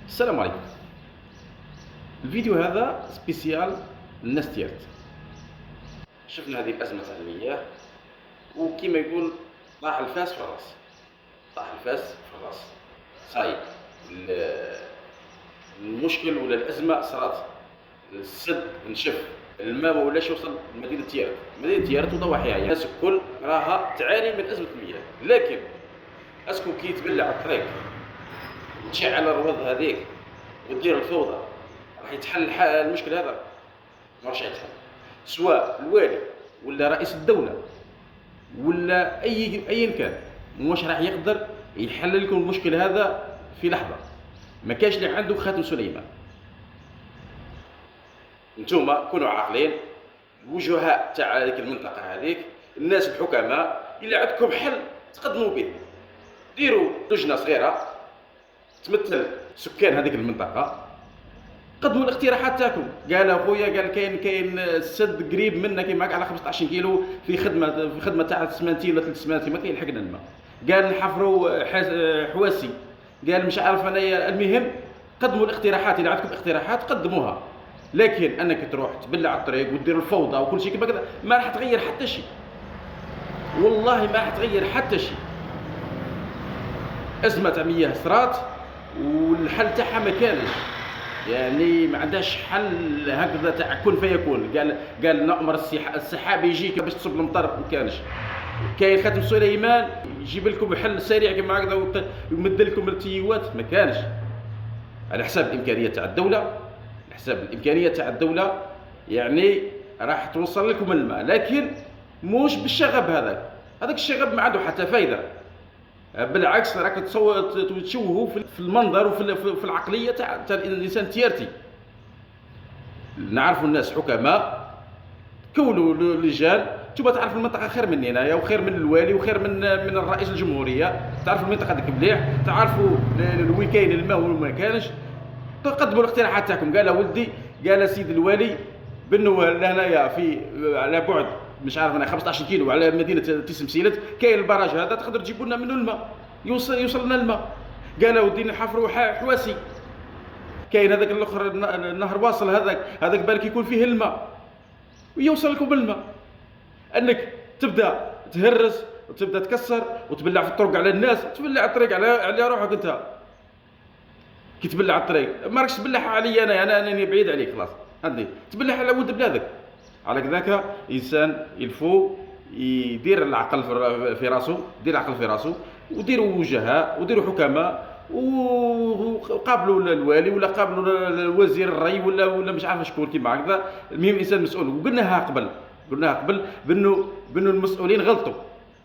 السلام عليكم. الفيديو هذا سبيسيال للناس تيرت. شفنا هذه الأزمة تاع المياه وكيما يقول طاح الفاس في الراس. طاح الفاس في الراس. صاي المشكل ولا الأزمة صارت. السد نشف، الماء ما ولاش يوصل لمدينة تيرت. مدينة تيرت وضواحيها يعني الناس الكل راها تعاني من أزمة المياه، لكن اسكو كي تبلع الطريق وتشعل الروض هذيك وتدير الفوضى راح يتحل المشكل هذا؟ ما راح يتحل. سواء الوالي ولا رئيس الدولة ولا ايا كان واش راح يقدر يحل لكم المشكل هذا في لحظة. ما كاش اللي عنده خاتم سليمان. نتوما كونوا عاقلين، الوجهاء تاع هذيك المنطقة هذيك، الناس الحكماء اللي عندكم حل تقدموا به. ديروا لجنة صغيرة تمثل سكان هذيك المنطقة، قدموا الاقتراحات تاعكم. قال اخويا، قال كاين السد قريب منا كاين معك على 15 كيلو في خدمه تاع سمانتين ولا 3 سمانتين ما كاين حقنا الماء. قال نحفروا حواسي، قال مش عارف انايا. المهم قدموا الاقتراحات، اذا عندكم اقتراحات قدموها، لكن انك تروح تبلع الطريق وتدير الفوضى وكل شيء كما كذا ما راح تغير حتى شيء. والله ما راح تغير حتى شيء. ازمه تاع مياه صرات والحل تاعها ما كانش، يعني ما عندهاش حل هكذا تاع كن فيكون. قال نأمر السحاب يجيك باش تصب المطر، ما كانش. كاين خاتم سليمان يجيب لكم حل سريع كما هكذا ويمد لكم التيوات، ما كانش. على حساب الامكانيات تاع الدوله، على حساب الامكانيات تاع الدوله يعني راح توصل لكم الماء، لكن مش بالشغب هذاك الشغب ما عنده حتى فايده. بالعكس راك تشوهوا في المنظر وفي العقليه تاع الانسان التيارتي. نعرفوا الناس حكماء، كونوا لجان. انتم تعرفوا المنطقه خير مني انايا وخير من الوالي وخير من الرئيس الجمهوريه. تعرفوا المنطقه هذيك مليح، تعرفوا وين كاين الماء وين ما كانش. تقدموا الاقتراحات تاعكم. قال ولدي، قال سيد الوالي بانه هنايا في على بعد مش عارف انا 15 كيلو على مدينه تسمسيلت كاين البراج هذا، تقدر تجيبوا لنا منه الماء، يوصل لنا الماء. قال ودي نحفروا حواسي، كاين هذاك الاخر النهر واصل هذاك بالك يكون فيه الماء ويوصل لكم الماء. انك تبدا تهرس وتبدا تكسر وتبلع في الطرق على الناس، تبلع الطريق على روحك انت. كي تبلع الطريق ما راكش تبلعها علي انا بعيد عليك خلاص. عندي تبلعها على ولد بلادك. على كذاك انسان يلفو يدير العقل في راسه، وديروا وجهاء وديروا حكماء وقابلوا الوالي ولا قابلوا الوزير الري ولا مش عارف شكون كيما هكذا. المهم انسان مسؤول. وقلناها قبل بانه المسؤولين غلطوا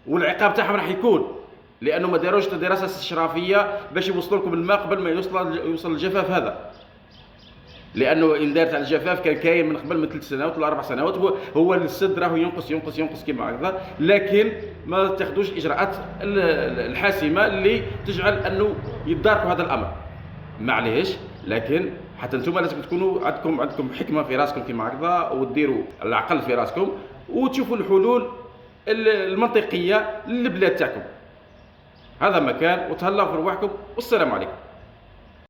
والعقاب تاعهم راح يكون، لانه ما داروش دراسه استشرافيه باش يوصلوا لكم الماء قبل ما يوصل الجفاف هذا. لانه ان دارت على الجفاف كان كاين من قبل من 3 سنوات ولا 4 سنوات. هو السد راهو ينقص كيما هكذا، لكن ما تاخذوش الاجراءات الحاسمه اللي تجعل انه يتداركوا هذا الامر. معليش، لكن حتى انتم لازم تكونوا عندكم حكمه في راسكم كيما هكذا، وديروا العقل في راسكم وتشوفوا الحلول المنطقيه للبلاد تاعكم. هذا مكان، وتهلاو في رواحكم، والسلام عليكم.